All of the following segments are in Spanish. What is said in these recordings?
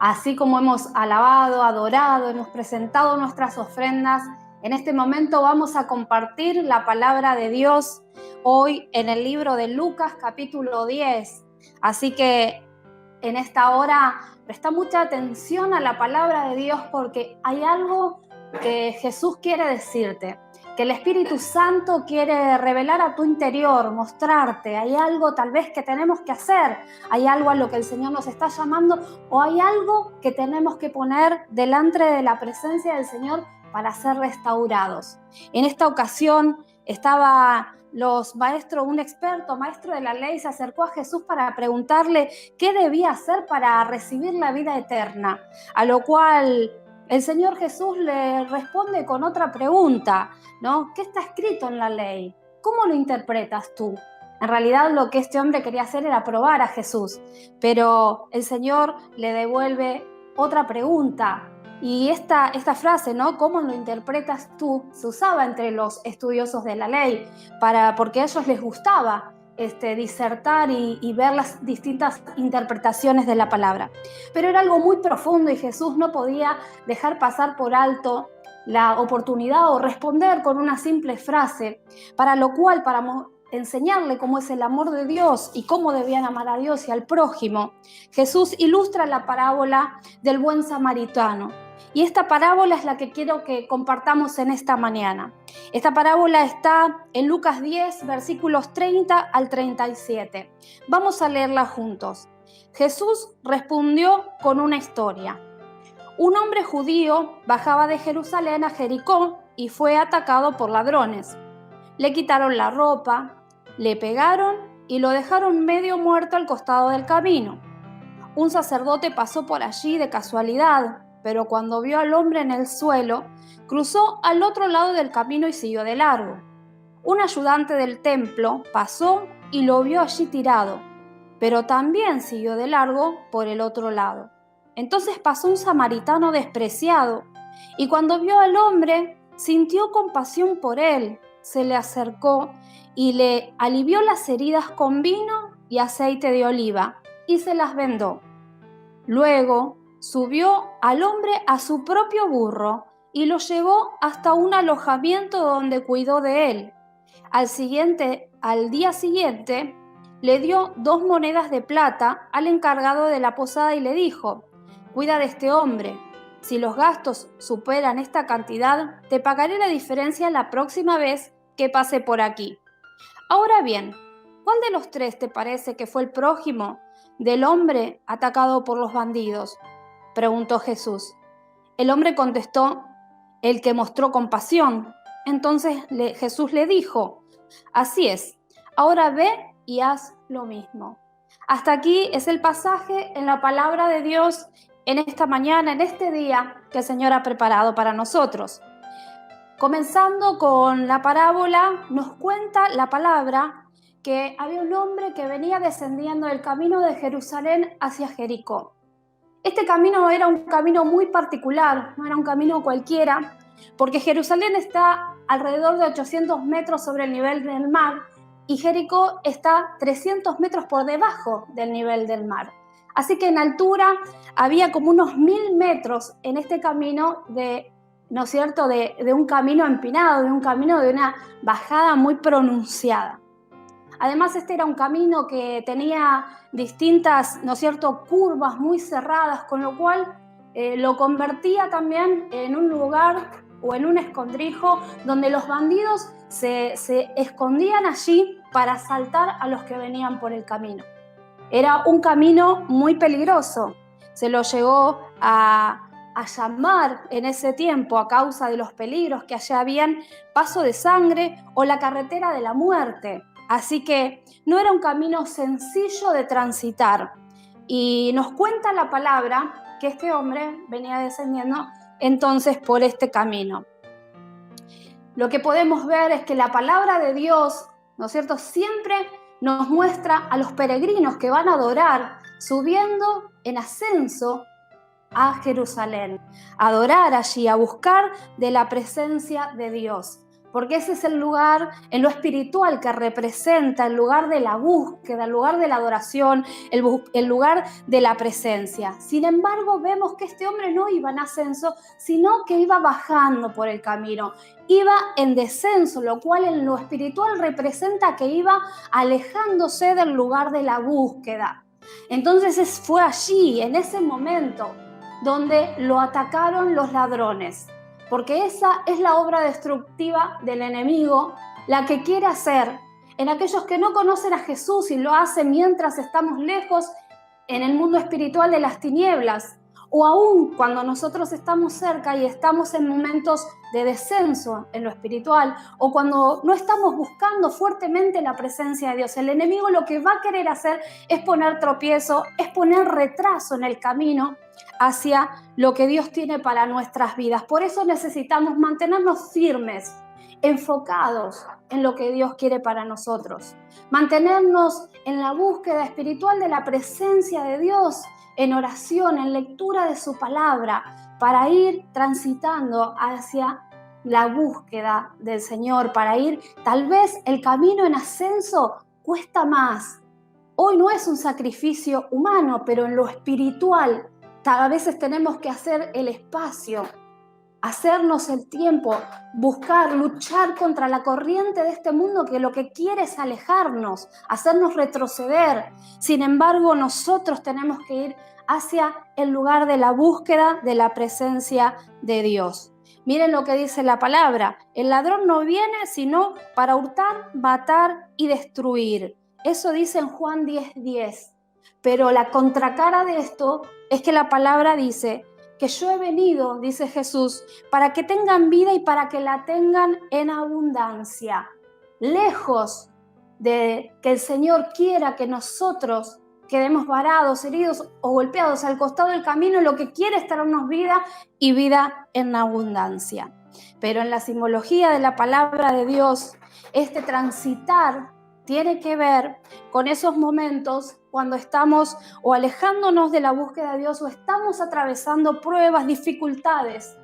Así como hemos alabado, adorado, hemos presentado nuestras ofrendas, en este momento vamos a compartir la palabra de Dios hoy en el libro de Lucas capítulo 10. Así que en esta hora presta mucha atención a la palabra de Dios, porque hay algo que Jesús quiere decirte, que el Espíritu Santo quiere revelar a tu interior, mostrarte. Hay algo tal vez que tenemos que hacer, hay algo a lo que el Señor nos está llamando, o hay algo que tenemos que poner delante de la presencia del Señor para ser restaurados. En esta ocasión estaba un experto, maestro de la ley, se acercó a Jesús para preguntarle qué debía hacer para recibir la vida eterna, a lo cual el Señor Jesús le responde con otra pregunta, ¿no? ¿Qué está escrito en la ley? ¿Cómo lo interpretas tú? En realidad lo que este hombre quería hacer era probar a Jesús, pero el Señor le devuelve otra pregunta. Y esta frase, ¿no? ¿Cómo lo interpretas tú? Se usaba entre los estudiosos de la ley, porque a ellos les gustaba disertar y ver las distintas interpretaciones de la palabra. Pero era algo muy profundo y Jesús no podía dejar pasar por alto la oportunidad o responder con una simple frase, para lo cual, para enseñarle cómo es el amor de Dios y cómo debían amar a Dios y al prójimo, Jesús ilustra la parábola del buen samaritano. Y esta parábola es la que quiero que compartamos en esta mañana. Esta parábola está en Lucas 10, versículos 30 al 37. Vamos a leerla juntos. Jesús respondió con una historia. Un hombre judío bajaba de Jerusalén a Jericó y fue atacado por ladrones. Le quitaron la ropa, le pegaron y lo dejaron medio muerto al costado del camino. Un sacerdote pasó por allí de casualidad, pero cuando vio al hombre en el suelo, cruzó al otro lado del camino y siguió de largo. Un ayudante del templo pasó y lo vio allí tirado, pero también siguió de largo por el otro lado. Entonces pasó un samaritano despreciado, y cuando vio al hombre, sintió compasión por él, se le acercó y le alivió las heridas con vino y aceite de oliva, y se las vendó. Luego subió al hombre a su propio burro y lo llevó hasta un alojamiento donde cuidó de él. Al día siguiente, le dio 2 monedas de plata al encargado de la posada y le dijo: cuida de este hombre. Si los gastos superan esta cantidad, te pagaré la diferencia la próxima vez que pase por aquí. Ahora bien, ¿cuál de los 3 te parece que fue el prójimo del hombre atacado por los bandidos?, preguntó Jesús. El hombre contestó: el que mostró compasión. Entonces Jesús le dijo: así es, ahora ve y haz lo mismo. Hasta aquí es el pasaje en la palabra de Dios en esta mañana, en este día que el Señor ha preparado para nosotros. Comenzando con la parábola, nos cuenta la palabra que había un hombre que venía descendiendo del camino de Jerusalén hacia Jericó. Este camino era un camino muy particular, no era un camino cualquiera, porque Jerusalén está alrededor de 800 metros sobre el nivel del mar y Jericó está 300 metros por debajo del nivel del mar. Así que en altura había como unos 1000 metros en este camino ¿no es cierto?, de un camino empinado, de un camino de una bajada muy pronunciada. Además, este era un camino que tenía distintas, ¿no es cierto?, curvas muy cerradas, con lo cual lo convertía también en un lugar o en un escondrijo donde los bandidos se escondían allí para asaltar a los que venían por el camino. Era un camino muy peligroso. Se lo llegó a llamar en ese tiempo, a causa de los peligros que allá habían, paso de sangre o la carretera de la muerte. Así que no era un camino sencillo de transitar. Y nos cuenta la palabra que este hombre venía descendiendo entonces por este camino. Lo que podemos ver es que la palabra de Dios, ¿no es cierto?, siempre nos muestra a los peregrinos que van a adorar subiendo en ascenso a Jerusalén, a adorar allí, a buscar de la presencia de Dios. porque ese es el lugar en lo espiritual que representa el lugar de la búsqueda, el lugar de la adoración, el lugar de la presencia. Sin embargo, vemos que este hombre no iba en ascenso, sino que iba bajando por el camino, iba en descenso, lo cual en lo espiritual representa que iba alejándose del lugar de la búsqueda. Entonces fue allí, en ese momento, donde lo atacaron los ladrones, porque esa es la obra destructiva del enemigo, la que quiere hacer en aquellos que no conocen a Jesús y lo hace mientras estamos lejos en el mundo espiritual de las tinieblas, o aún cuando nosotros estamos cerca y estamos en momentos de descenso en lo espiritual, o cuando no estamos buscando fuertemente la presencia de Dios. El enemigo lo que va a querer hacer es poner tropiezo, es poner retraso en el camino hacia lo que Dios tiene para nuestras vidas. Por eso necesitamos mantenernos firmes, enfocados en lo que Dios quiere para nosotros. Mantenernos en la búsqueda espiritual de la presencia de Dios, en oración, en lectura de su palabra, para ir transitando hacia la búsqueda del Señor, para ir, tal vez el camino en ascenso cuesta más. Hoy no es un sacrificio humano, pero en lo espiritual, a veces tenemos que hacer el espacio, hacernos el tiempo, buscar, luchar contra la corriente de este mundo que lo que quiere es alejarnos, hacernos retroceder. Sin embargo, nosotros tenemos que ir hacia el lugar de la búsqueda de la presencia de Dios. Miren lo que dice la palabra: el ladrón no viene sino para hurtar, matar y destruir. Eso dice en Juan 10:10. Pero la contracara de esto es que la palabra dice que yo he venido, dice Jesús, para que tengan vida y para que la tengan en abundancia. Lejos de que el Señor quiera que nosotros quedemos varados, heridos o golpeados al costado del camino, lo que quiere es darnos vida y vida en abundancia. Pero en la simbología de la palabra de Dios, este transitar tiene que ver con esos momentos cuando estamos o alejándonos de la búsqueda de Dios o estamos atravesando pruebas, dificultades,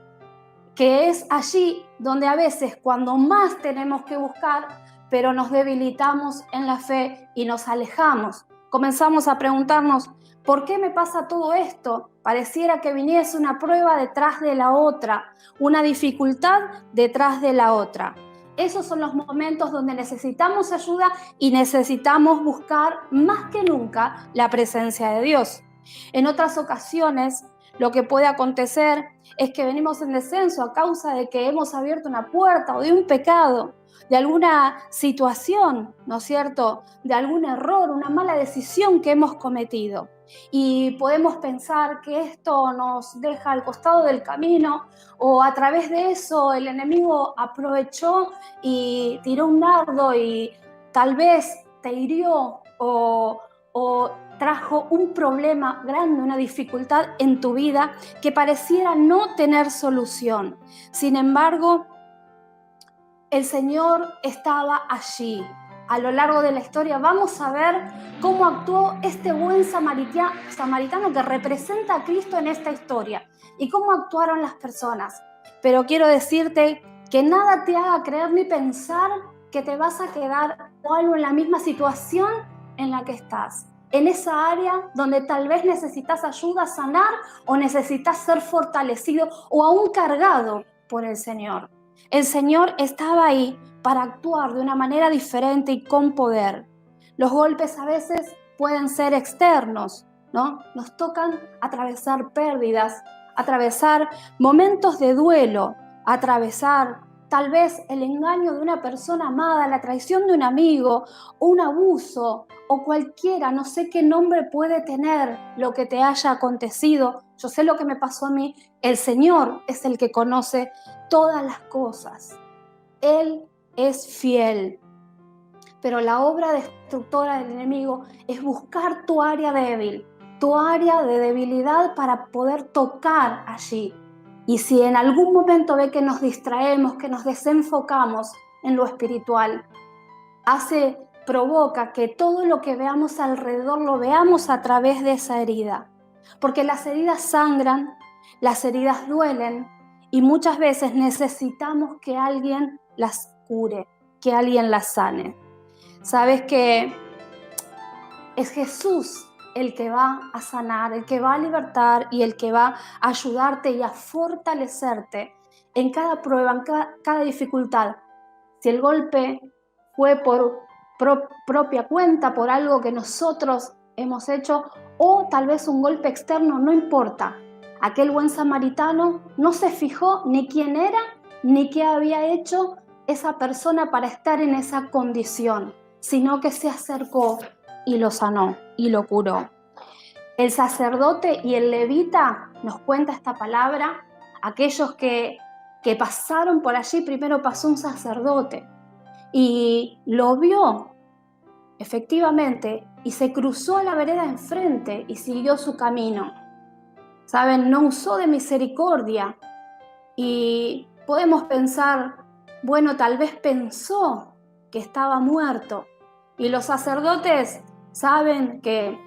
que es allí donde a veces cuando más tenemos que buscar, pero nos debilitamos en la fe y nos alejamos. Comenzamos a preguntarnos, ¿por qué me pasa todo esto? Pareciera que viniese una prueba detrás de la otra, una dificultad detrás de la otra. Esos son los momentos donde necesitamos ayuda y necesitamos buscar más que nunca la presencia de Dios. En otras ocasiones, lo que puede acontecer es que venimos en descenso a causa de que hemos abierto una puerta o de un pecado, de alguna situación, ¿no es cierto?, de algún error, una mala decisión que hemos cometido. Y podemos pensar que esto nos deja al costado del camino, o a través de eso el enemigo aprovechó y tiró un dardo y tal vez te hirió o trajo un problema grande, una dificultad en tu vida que pareciera no tener solución. Sin embargo, el Señor estaba allí. A lo largo de la historia vamos a ver cómo actuó este buen samaritano que representa a Cristo en esta historia y cómo actuaron las personas. Pero quiero decirte que nada te haga creer ni pensar que te vas a quedar o algo en la misma situación en la que estás. En esa área donde tal vez necesitas ayuda a sanar o necesitas ser fortalecido o aún cargado por el Señor. El Señor estaba ahí para actuar de una manera diferente y con poder. Los golpes a veces pueden ser externos, ¿no? Nos tocan atravesar pérdidas, atravesar momentos de duelo, atravesar tal vez el engaño de una persona amada, la traición de un amigo, o un abuso, o cualquiera, no sé qué nombre puede tener lo que te haya acontecido. Yo sé lo que me pasó a mí. El Señor es el que conoce todas las cosas. Él es fiel. Pero la obra destructora del enemigo es buscar tu área débil, tu área de debilidad para poder tocar allí. Y si en algún momento ve que nos distraemos, que nos desenfocamos en lo espiritual, provoca que todo lo que veamos alrededor lo veamos a través de esa herida. Porque las heridas sangran, las heridas duelen y muchas veces necesitamos que alguien las cure, que alguien la sane. Sabes que es Jesús el que va a sanar, el que va a libertar y el que va a ayudarte y a fortalecerte en cada prueba, en cada dificultad. Si el golpe fue por propia cuenta, por algo que nosotros hemos hecho, o tal vez un golpe externo, no importa. Aquel buen samaritano no se fijó ni quién era, ni qué había hecho esa persona para estar en esa condición, sino que se acercó y lo sanó y lo curó. El sacerdote y el levita, nos cuenta esta palabra, aquellos que pasaron por allí. Primero pasó un sacerdote y lo vio efectivamente y se cruzó a la vereda enfrente y siguió su camino. Saben, no usó de misericordia y podemos pensar, bueno, tal vez pensó que estaba muerto. Y los sacerdotes saben que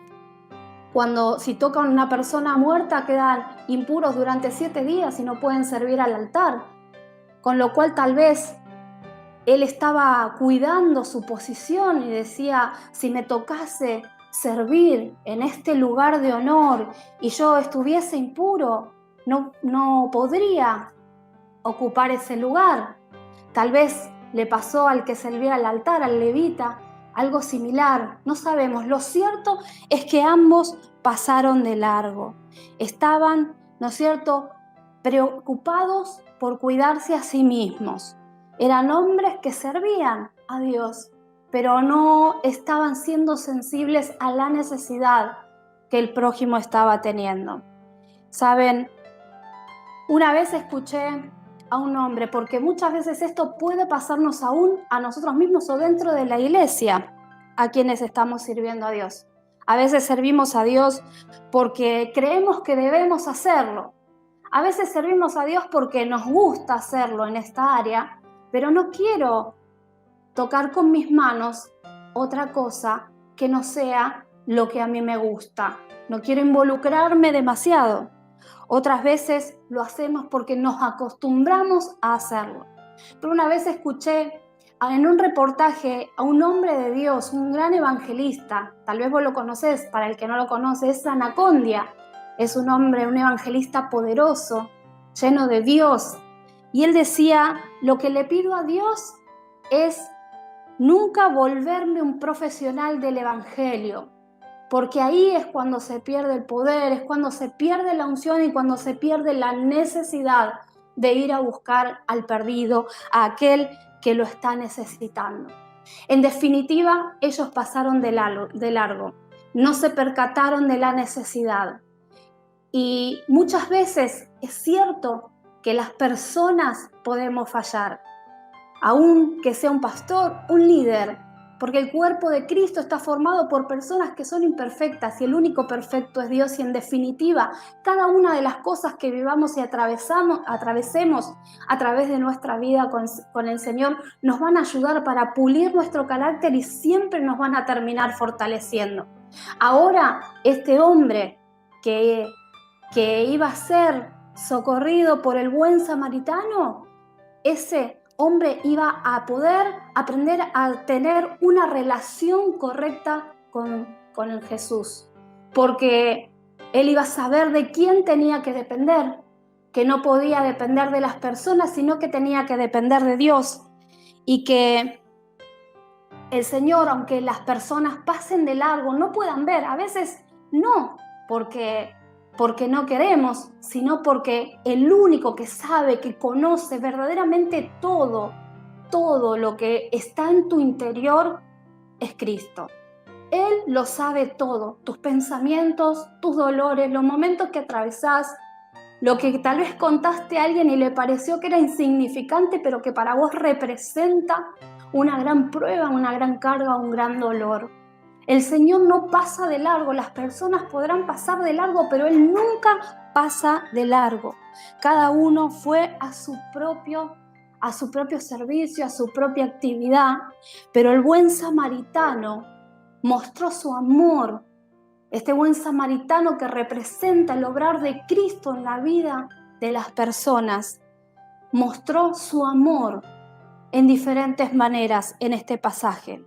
si tocan a una persona muerta quedan impuros durante 7 días y no pueden servir al altar. Con lo cual tal vez él estaba cuidando su posición y decía, si me tocase servir en este lugar de honor y yo estuviese impuro, no podría ocupar ese lugar. Tal vez le pasó al que servía al altar, al levita, algo similar. No sabemos. Lo cierto es que ambos pasaron de largo. Estaban, ¿no es cierto?, preocupados por cuidarse a sí mismos. Eran hombres que servían a Dios, pero no estaban siendo sensibles a la necesidad que el prójimo estaba teniendo. Saben, una vez escuché a un hombre, porque muchas veces esto puede pasarnos aún a nosotros mismos o dentro de la iglesia, a quienes estamos sirviendo a Dios. A veces servimos a Dios porque creemos que debemos hacerlo. A veces servimos a Dios porque nos gusta hacerlo en esta área, pero no quiero tocar con mis manos otra cosa que no sea lo que a mí me gusta. No quiero involucrarme demasiado. Otras veces lo hacemos porque nos acostumbramos a hacerlo. Pero una vez escuché en un reportaje a un hombre de Dios, un gran evangelista, tal vez vos lo conocés, para el que no lo conoce, es Anacondia. Es un hombre, un evangelista poderoso, lleno de Dios. Y él decía, lo que le pido a Dios es nunca volverme un profesional del evangelio, porque ahí es cuando se pierde el poder, es cuando se pierde la unción y cuando se pierde la necesidad de ir a buscar al perdido, a aquel que lo está necesitando. En definitiva, ellos pasaron de largo, no se percataron de la necesidad. Y muchas veces es cierto que las personas podemos fallar, aun que sea un pastor, un líder, porque el cuerpo de Cristo está formado por personas que son imperfectas y el único perfecto es Dios. Y en definitiva, cada una de las cosas que vivamos y atravesemos a través de nuestra vida con el Señor nos van a ayudar para pulir nuestro carácter y siempre nos van a terminar fortaleciendo. Ahora, este hombre que iba a ser socorrido por el buen samaritano, ese hombre iba a poder aprender a tener una relación correcta con el Jesús, porque él iba a saber de quién tenía que depender, que no podía depender de las personas, sino que tenía que depender de Dios, y que el Señor, aunque las personas pasen de largo, no puedan ver, a veces no, porque no queremos, sino porque el único que sabe, que conoce verdaderamente todo lo que está en tu interior es Cristo. Él lo sabe todo, tus pensamientos, tus dolores, los momentos que atravesás, lo que tal vez contaste a alguien y le pareció que era insignificante, pero que para vos representa una gran prueba, una gran carga, un gran dolor. El Señor no pasa de largo, las personas podrán pasar de largo, pero Él nunca pasa de largo. Cada uno fue a su propio servicio, a su propia actividad, pero el buen samaritano mostró su amor. Este buen samaritano que representa el obrar de Cristo en la vida de las personas, mostró su amor en diferentes maneras en este pasaje.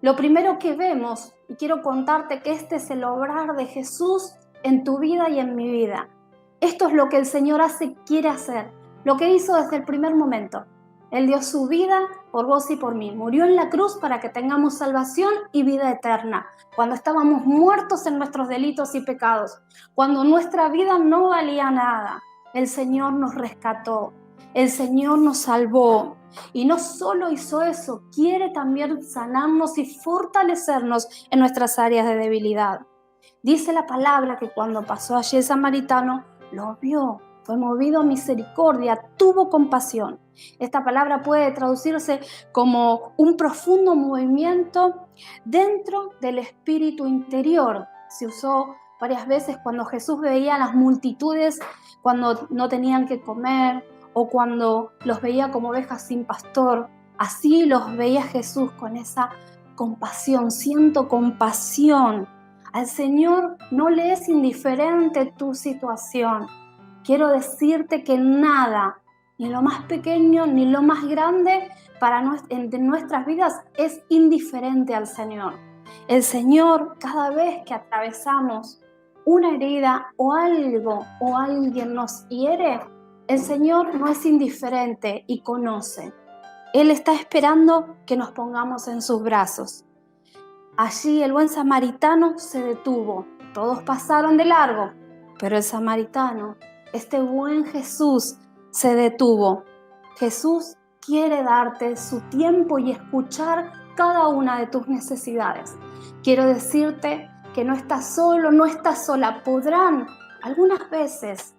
Lo primero que vemos, y quiero contarte que este es el obrar de Jesús en tu vida y en mi vida. Esto es lo que el Señor quiere hacer, lo que hizo desde el primer momento. Él dio su vida por vos y por mí. Murió en la cruz para que tengamos salvación y vida eterna. Cuando estábamos muertos en nuestros delitos y pecados, cuando nuestra vida no valía nada, el Señor nos rescató, el Señor nos salvó. Y no solo hizo eso, quiere también sanarnos y fortalecernos en nuestras áreas de debilidad. Dice la palabra que cuando pasó allí el samaritano, lo vio, fue movido a misericordia, tuvo compasión. Esta palabra puede traducirse como un profundo movimiento dentro del espíritu interior. Se usó varias veces cuando Jesús veía a las multitudes, cuando no tenían que comer o cuando los veía como ovejas sin pastor. Así los veía Jesús con esa compasión. Siento compasión. Al Señor no le es indiferente tu situación. Quiero decirte que nada, ni lo más pequeño ni lo más grande de nuestras vidas es indiferente al Señor. El Señor, cada vez que atravesamos una herida o algo o alguien nos hiere, el Señor no es indiferente y conoce. Él está esperando que nos pongamos en sus brazos. Allí el buen samaritano se detuvo. Todos pasaron de largo, pero el samaritano, este buen Jesús, se detuvo. Jesús quiere darte su tiempo y escuchar cada una de tus necesidades. Quiero decirte que no estás solo, no estás sola. Podrán algunas veces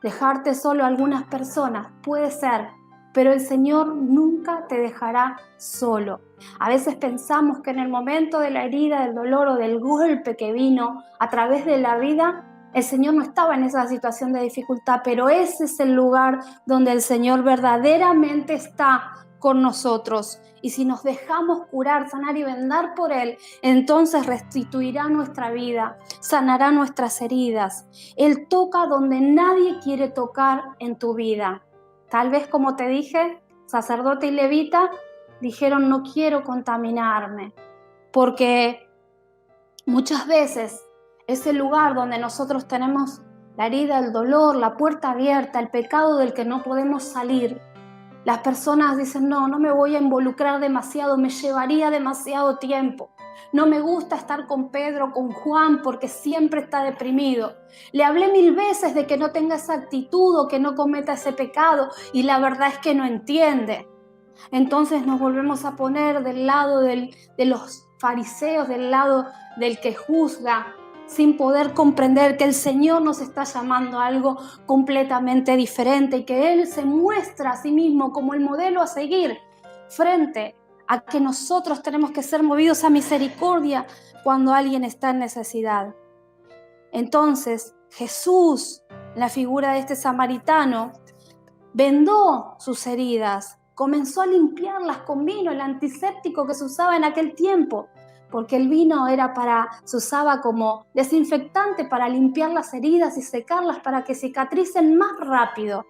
dejarte solo algunas personas, puede ser, pero el Señor nunca te dejará solo. A veces pensamos que en el momento de la herida, del dolor o del golpe que vino a través de la vida, el Señor no estaba en esa situación de dificultad, pero ese es el lugar donde el Señor verdaderamente está con nosotros. Y si nos dejamos curar, sanar y vendar por Él, entonces restituirá nuestra vida, sanará nuestras heridas. Él toca donde nadie quiere tocar en tu vida. Tal vez, como te dije, sacerdote y levita dijeron: no quiero contaminarme, porque muchas veces es el lugar donde nosotros tenemos la herida, el dolor, la puerta abierta, el pecado del que no podemos salir. Las personas dicen: no me voy a involucrar demasiado, me llevaría demasiado tiempo. No me gusta estar con Pedro, con Juan, porque siempre está deprimido. Le hablé 1000 veces de que no tenga esa actitud o que no cometa ese pecado, y la verdad es que no entiende. Entonces nos volvemos a poner del lado de los fariseos, del lado del que juzga, sin poder comprender que el Señor nos está llamando a algo completamente diferente y que Él se muestra a sí mismo como el modelo a seguir frente a que nosotros tenemos que ser movidos a misericordia cuando alguien está en necesidad. Entonces Jesús, la figura de este samaritano, vendó sus heridas, comenzó a limpiarlas con vino, el antiséptico que se usaba en aquel tiempo, porque el vino se usaba como desinfectante para limpiar las heridas y secarlas para que cicatricen más rápido.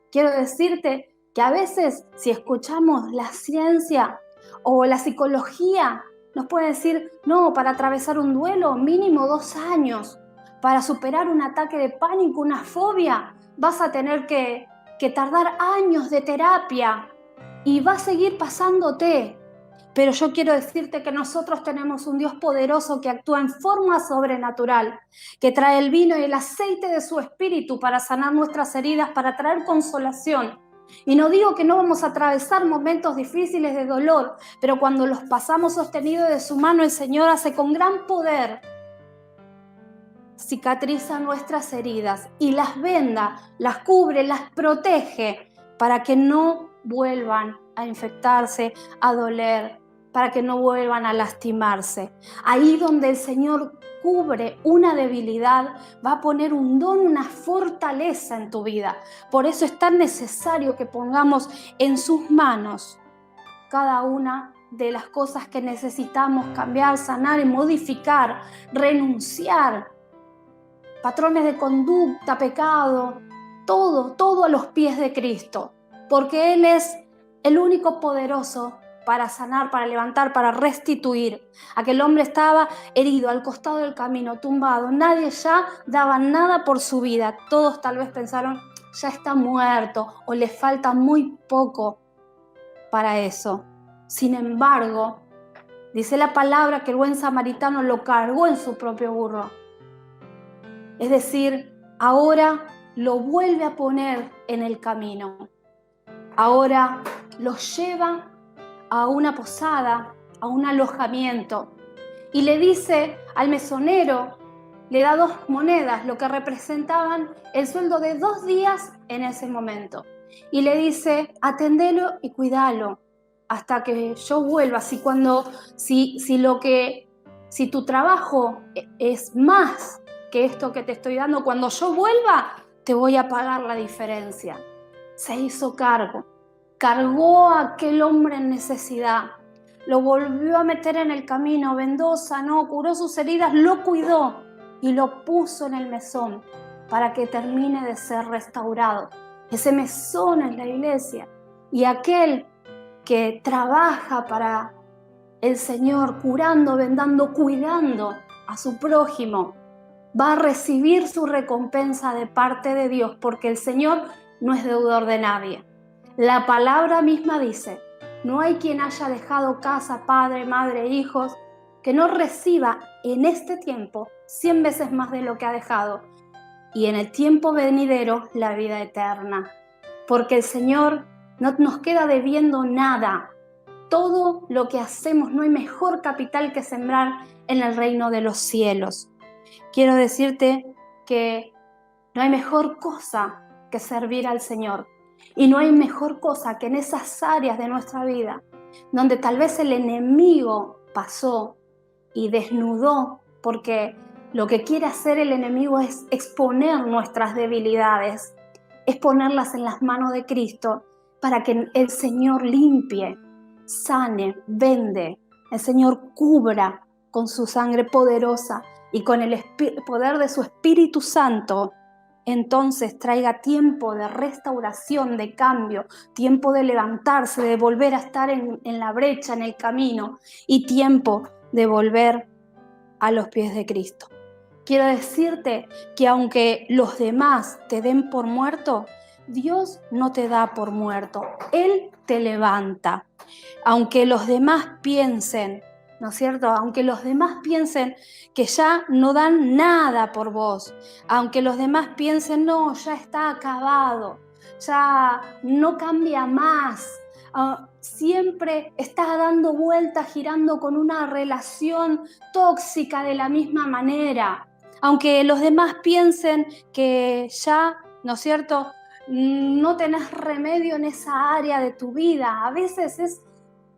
Quiero decirte que a veces, si escuchamos la ciencia o la psicología, nos puede decir: no, para atravesar un duelo mínimo 2 años, para superar un ataque de pánico, una fobia, vas a tener que tardar años de terapia y va a seguir pasándote. Pero yo quiero decirte que nosotros tenemos un Dios poderoso que actúa en forma sobrenatural, que trae el vino y el aceite de su espíritu para sanar nuestras heridas, para traer consolación. Y no digo que no vamos a atravesar momentos difíciles de dolor, pero cuando los pasamos sostenidos de su mano, el Señor hace con gran poder, cicatriza nuestras heridas y las venda, las cubre, las protege para que no vuelvan a infectarse, a doler, para que no vuelvan a lastimarse. Ahí donde el Señor cubre una debilidad, va a poner un don, una fortaleza en tu vida. Por eso es tan necesario que pongamos en sus manos cada una de las cosas que necesitamos cambiar, sanar y modificar, renunciar. Patrones de conducta, pecado, todo a los pies de Cristo, porque Él es el único poderoso para sanar, para levantar, para restituir. Aquel hombre estaba herido al costado del camino, tumbado. Nadie ya daba nada por su vida. Todos tal vez pensaron, ya está muerto o le falta muy poco para eso. Sin embargo, dice la palabra que el buen samaritano lo cargó en su propio burro. Es decir, ahora lo vuelve a poner en el camino. Ahora lo lleva a una posada, a un alojamiento. Y le dice al mesonero, le da 2 monedas, lo que representaban el sueldo de 2 días en ese momento. Y le dice, atendelo y cuídalo hasta que yo vuelva. Si tu trabajo es más que esto que te estoy dando, cuando yo vuelva, te voy a pagar la diferencia. Se hizo cargó a aquel hombre en necesidad, lo volvió a meter en el camino, vendó, sanó, curó sus heridas, lo cuidó y lo puso en el mesón para que termine de ser restaurado. Ese mesón es la iglesia, y aquel que trabaja para el Señor, curando, vendando, cuidando a su prójimo, va a recibir su recompensa de parte de Dios, porque el Señor no es deudor de nadie. La palabra misma dice, no hay quien haya dejado casa, padre, madre, hijos, que no reciba en este tiempo 100 veces más de lo que ha dejado, y en el tiempo venidero la vida eterna. Porque el Señor no nos queda debiendo nada. Todo lo que hacemos, no hay mejor capital que sembrar en el reino de los cielos. Quiero decirte que no hay mejor cosa que servir al Señor. Y no hay mejor cosa que en esas áreas de nuestra vida donde tal vez el enemigo pasó y desnudó, porque lo que quiere hacer el enemigo es exponer nuestras debilidades, es ponerlas en las manos de Cristo para que el Señor limpie, sane, vende, el Señor cubra con su sangre poderosa y con el poder de su Espíritu Santo. Entonces traiga tiempo de restauración, de cambio, tiempo de levantarse, de volver a estar en la brecha, en el camino, y tiempo de volver a los pies de Cristo. Quiero decirte que aunque los demás te den por muerto, Dios no te da por muerto, Él te levanta. Aunque los demás piensen, ¿no es cierto? Aunque los demás piensen que ya no dan nada por vos, aunque los demás piensen, no, ya está acabado, ya no cambia más, siempre está dando vueltas, girando con una relación tóxica de la misma manera, aunque los demás piensen que ya, ¿no es cierto?, no tenés remedio en esa área de tu vida. A veces es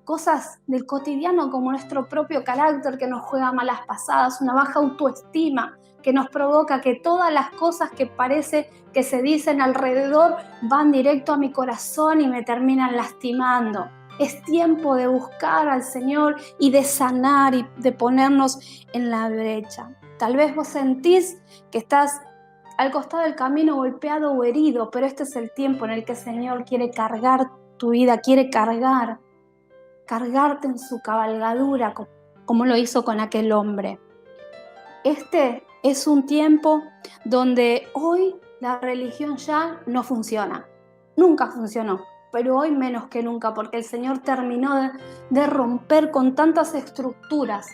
cosas del cotidiano como nuestro propio carácter que nos juega malas pasadas, una baja autoestima que nos provoca que todas las cosas que parece que se dicen alrededor van directo a mi corazón y me terminan lastimando. Es tiempo de buscar al Señor y de sanar y de ponernos en la brecha. Tal vez vos sentís que estás al costado del camino golpeado o herido, pero este es el tiempo en el que el Señor quiere cargar tu vida, quiere cargarte en su cabalgadura, como lo hizo con aquel hombre. Este es un tiempo donde hoy la religión ya no funciona. Nunca funcionó, pero hoy menos que nunca, porque el Señor terminó de romper con tantas estructuras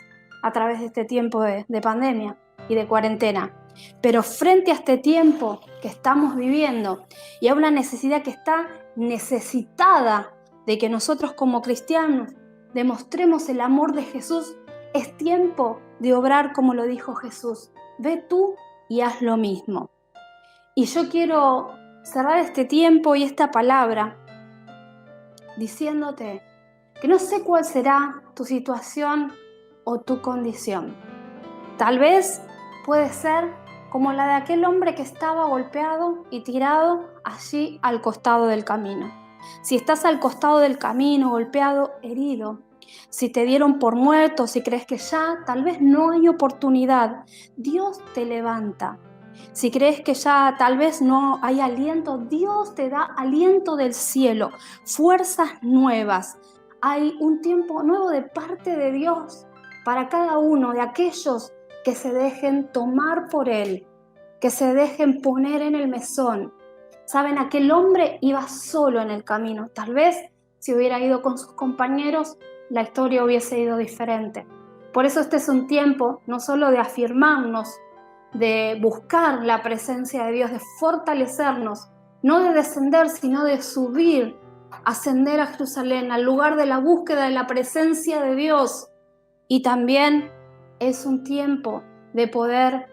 a través de este tiempo de pandemia y de cuarentena. Pero frente a este tiempo que estamos viviendo y a una necesidad que está necesitada de que nosotros como cristianos demostremos el amor de Jesús, es tiempo de obrar como lo dijo Jesús. Ve tú y haz lo mismo. Y yo quiero cerrar este tiempo y esta palabra diciéndote que no sé cuál será tu situación o tu condición. Tal vez puede ser como la de aquel hombre que estaba golpeado y tirado allí al costado del camino. Si estás al costado del camino, golpeado, herido, si te dieron por muerto, si crees que ya tal vez no hay oportunidad, Dios te levanta. Si crees que ya tal vez no hay aliento, Dios te da aliento del cielo, fuerzas nuevas. Hay un tiempo nuevo de parte de Dios para cada uno de aquellos que se dejen tomar por Él, que se dejen poner en el mesón. Saben, aquel hombre iba solo en el camino. Tal vez si hubiera ido con sus compañeros, la historia hubiese ido diferente. Por eso este es un tiempo no solo de afirmarnos, de buscar la presencia de Dios, de fortalecernos, no de descender, sino de subir, ascender a Jerusalén, al lugar de la búsqueda de la presencia de Dios. Y también es un tiempo de poder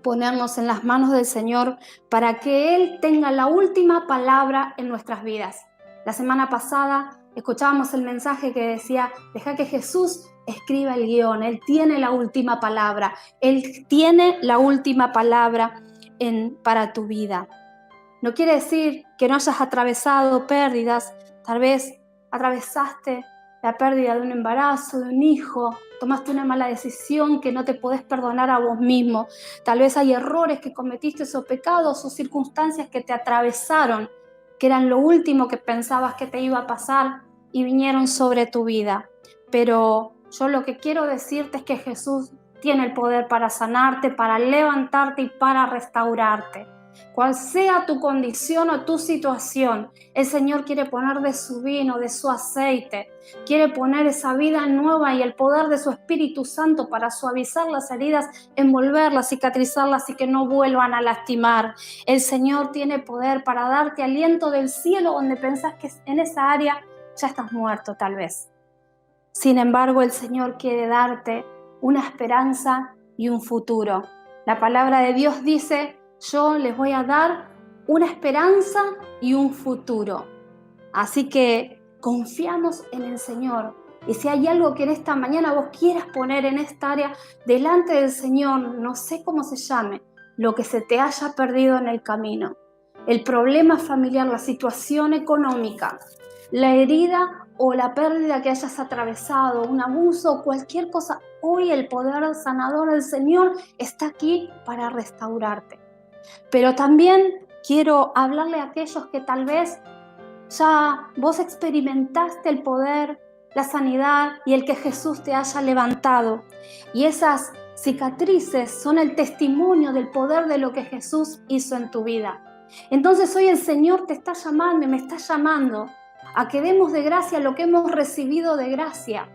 ponernos en las manos del Señor para que Él tenga la última palabra en nuestras vidas. La semana pasada escuchábamos el mensaje que decía, deja que Jesús escriba el guión, Él tiene la última palabra, Él tiene la última palabra para tu vida. No quiere decir que no hayas atravesado pérdidas, tal vez atravesaste la pérdida de un embarazo, de un hijo, tomaste una mala decisión que no te podés perdonar a vos mismo. Tal vez hay errores que cometiste o pecados o circunstancias que te atravesaron, que eran lo último que pensabas que te iba a pasar y vinieron sobre tu vida. Pero yo lo que quiero decirte es que Jesús tiene el poder para sanarte, para levantarte y para restaurarte. Cual sea tu condición o tu situación, el Señor quiere poner de su vino, de su aceite, quiere poner esa vida nueva y el poder de su Espíritu Santo para suavizar las heridas, envolverlas, cicatrizarlas y que no vuelvan a lastimar. El Señor tiene poder para darte aliento del cielo donde pensás que en esa área ya estás muerto tal vez. Sin embargo, el Señor quiere darte una esperanza y un futuro. La palabra de Dios dice, yo les voy a dar una esperanza y un futuro. Así que confiamos en el Señor. Y si hay algo que en esta mañana vos quieras poner en esta área delante del Señor, no sé cómo se llame, lo que se te haya perdido en el camino, el problema familiar, la situación económica, la herida o la pérdida que hayas atravesado, un abuso, cualquier cosa, hoy el poder sanador del Señor está aquí para restaurarte. Pero también quiero hablarle a aquellos que tal vez ya vos experimentaste el poder, la sanidad y el que Jesús te haya levantado. Y esas cicatrices son el testimonio del poder de lo que Jesús hizo en tu vida. Entonces hoy el Señor te está llamando y me está llamando a que demos de gracia lo que hemos recibido de gracia.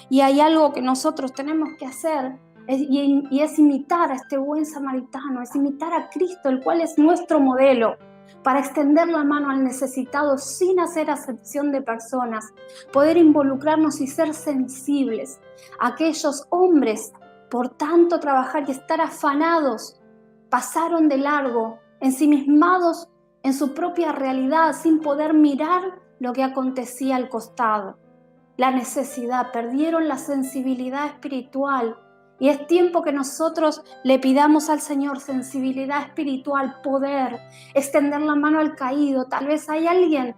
Y hay algo que nosotros tenemos que hacer y es imitar a este buen samaritano, es imitar a Cristo, el cual es nuestro modelo, para extender la mano al necesitado sin hacer acepción de personas, poder involucrarnos y ser sensibles. Aquellos hombres, por tanto trabajar y estar afanados, pasaron de largo, ensimismados en su propia realidad, sin poder mirar lo que acontecía al costado. La necesidad, perdieron la sensibilidad espiritual. Y es tiempo que nosotros le pidamos al Señor sensibilidad espiritual, poder, extender la mano al caído. Tal vez hay alguien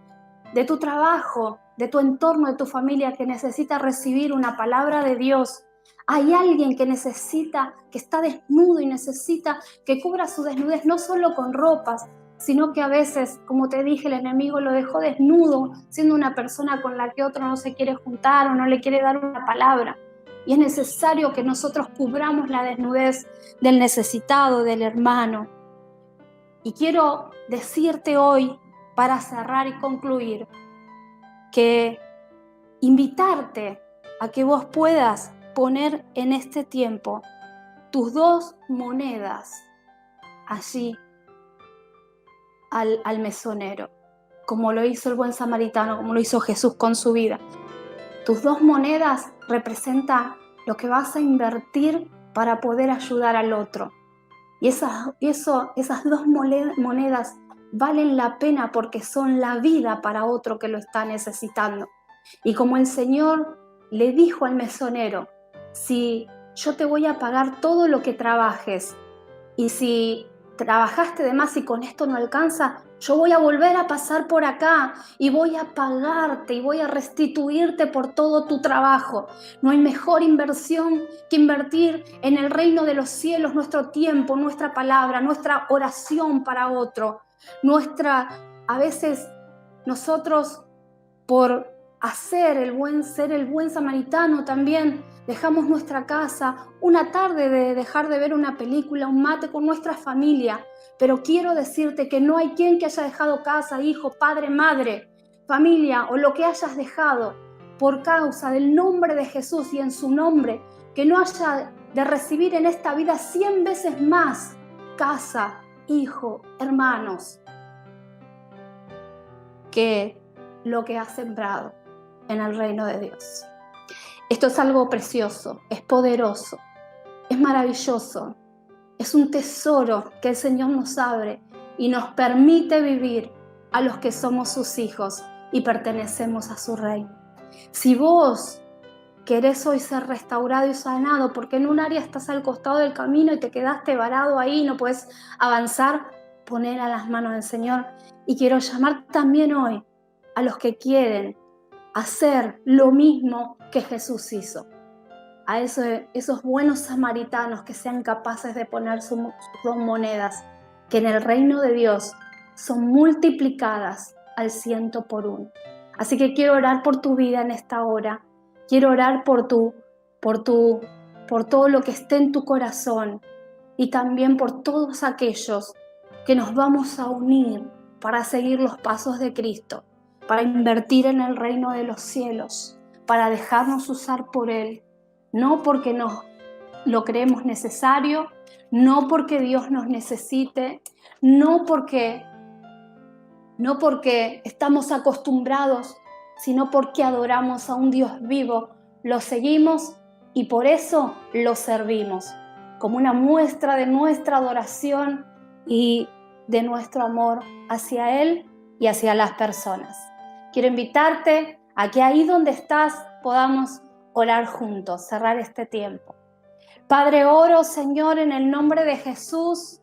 de tu trabajo, de tu entorno, de tu familia que necesita recibir una palabra de Dios. Hay alguien que necesita, que está desnudo y necesita que cubra su desnudez, no solo con ropas, sino que a veces, como te dije, el enemigo lo dejó desnudo, siendo una persona con la que otro no se quiere juntar o no le quiere dar una palabra. Y es necesario que nosotros cubramos la desnudez del necesitado, del hermano. Y quiero decirte hoy, para cerrar y concluir, que invitarte a que vos puedas poner en este tiempo tus 2 monedas allí al mesonero, como lo hizo el buen samaritano, como lo hizo Jesús con su vida. Tus 2 monedas representan lo que vas a invertir para poder ayudar al otro. Y esas 2 monedas valen la pena porque son la vida para otro que lo está necesitando. Y como el Señor le dijo al mesonero, si yo te voy a pagar todo lo que trabajes, y si trabajaste de más y con esto no alcanza, yo voy a volver a pasar por acá y voy a pagarte y voy a restituirte por todo tu trabajo. No hay mejor inversión que invertir en el reino de los cielos nuestro tiempo, nuestra palabra, nuestra oración para otro. A veces nosotros, por ser el buen samaritano, también dejamos nuestra casa, una tarde de dejar de ver una película, un mate con nuestra familia. Pero quiero decirte que no hay quien que haya dejado casa, hijo, padre, madre, familia o lo que hayas dejado por causa del nombre de Jesús y en su nombre, que no haya de recibir en esta vida 100 veces más casa, hijo, hermanos, que lo que ha sembrado en el reino de Dios. Esto es algo precioso, es poderoso, es maravilloso, es un tesoro que el Señor nos abre y nos permite vivir a los que somos sus hijos y pertenecemos a su reino. Si vos querés hoy ser restaurado y sanado porque en un área estás al costado del camino y te quedaste varado ahí, no puedes avanzar, poner a las manos del Señor. Y quiero llamar también hoy a los que quieren hacer lo mismo que Jesús hizo. A esos buenos samaritanos que sean capaces de poner sus dos monedas, que en el reino de Dios son multiplicadas al 100 por 1. Así que quiero orar por tu vida en esta hora. Quiero orar por todo lo que esté en tu corazón y también por todos aquellos que nos vamos a unir para seguir los pasos de Cristo, para invertir en el reino de los cielos, para dejarnos usar por Él, no porque nos lo creemos necesario, no porque Dios nos necesite, no porque estamos acostumbrados, sino porque adoramos a un Dios vivo, lo seguimos y por eso lo servimos, como una muestra de nuestra adoración y de nuestro amor hacia Él y hacia las personas. Quiero invitarte a que ahí donde estás podamos orar juntos, cerrar este tiempo. Padre, oro, Señor, en el nombre de Jesús,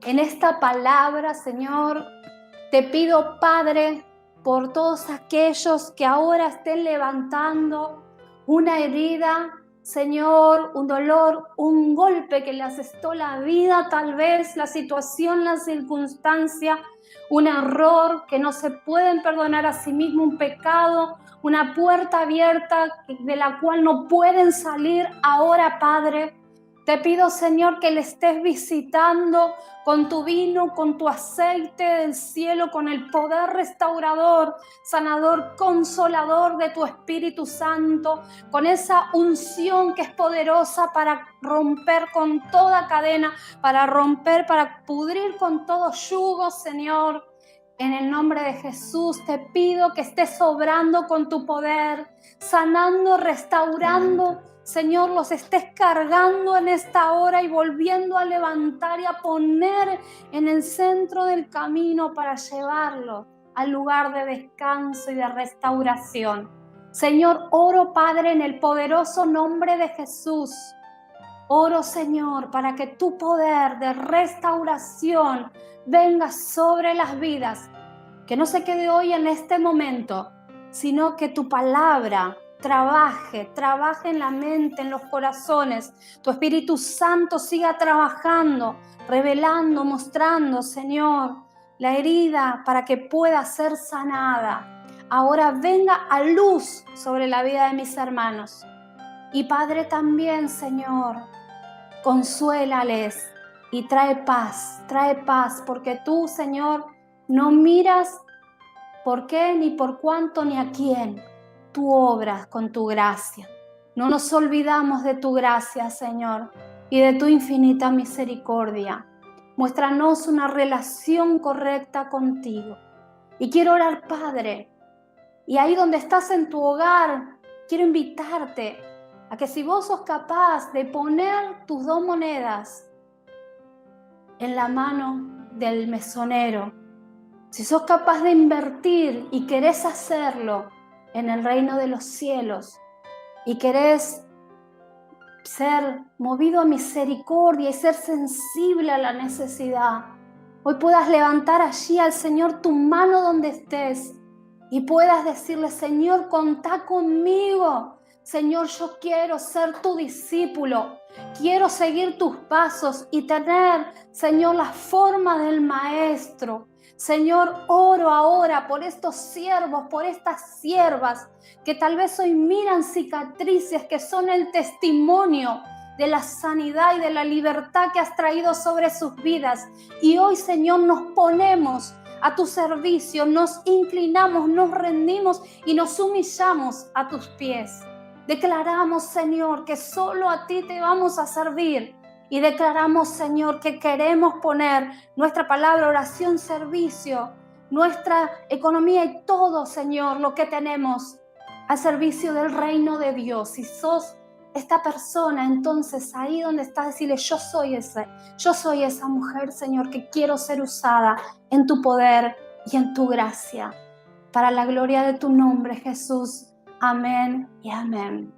en esta palabra, Señor, te pido, Padre, por todos aquellos que ahora estén levantando una herida, Señor, un dolor, un golpe que le asestó la vida, tal vez la situación, la circunstancia, un error que no se pueden perdonar a sí mismo, un pecado, una puerta abierta de la cual no pueden salir. Ahora, Padre, te pido, Señor, que le estés visitando con tu vino, con tu aceite del cielo, con el poder restaurador, sanador, consolador de tu Espíritu Santo, con esa unción que es poderosa para romper con toda cadena, para pudrir con todo yugo, Señor. En el nombre de Jesús te pido que estés obrando con tu poder, sanando, restaurando, Señor, los estés cargando en esta hora y volviendo a levantar y a poner en el centro del camino para llevarlo al lugar de descanso y de restauración. Señor, oro, Padre, en el poderoso nombre de Jesús. Oro, Señor, para que tu poder de restauración venga sobre las vidas, que no se quede hoy en este momento, sino que tu palabra trabaje en la mente, en los corazones. Tu Espíritu Santo siga trabajando, revelando, mostrando, Señor, la herida para que pueda ser sanada. Ahora venga a luz sobre la vida de mis hermanos. Y Padre también, Señor, consuélales y trae paz, porque tú, Señor, no miras por qué, ni por cuánto, ni a quién. Tú obras con tu gracia. No nos olvidamos de tu gracia, Señor, y de tu infinita misericordia. Muéstranos una relación correcta contigo. Y quiero orar, Padre, y ahí donde estás en tu hogar, quiero invitarte a que si vos sos capaz de poner tus dos monedas en la mano del mesonero, si sos capaz de invertir y querés hacerlo en el reino de los cielos y querés ser movido a misericordia y ser sensible a la necesidad. Hoy puedas levantar allí al Señor tu mano donde estés y puedas decirle: Señor, contá conmigo. Señor, yo quiero ser tu discípulo. Quiero seguir tus pasos y tener, Señor, la forma del Maestro. Señor, oro ahora por estos siervos, por estas siervas que tal vez hoy miran cicatrices que son el testimonio de la sanidad y de la libertad que has traído sobre sus vidas. Y hoy, Señor, nos ponemos a tu servicio, nos inclinamos, nos rendimos y nos humillamos a tus pies. Declaramos, Señor, que solo a ti te vamos a servir. Y declaramos, Señor, que queremos poner nuestra palabra, oración, servicio, nuestra economía y todo, Señor, lo que tenemos al servicio del reino de Dios. Si sos esta persona, entonces ahí donde estás, decirle: yo soy esa mujer, Señor, que quiero ser usada en tu poder y en tu gracia. Para la gloria de tu nombre, Jesús. Amén y amén.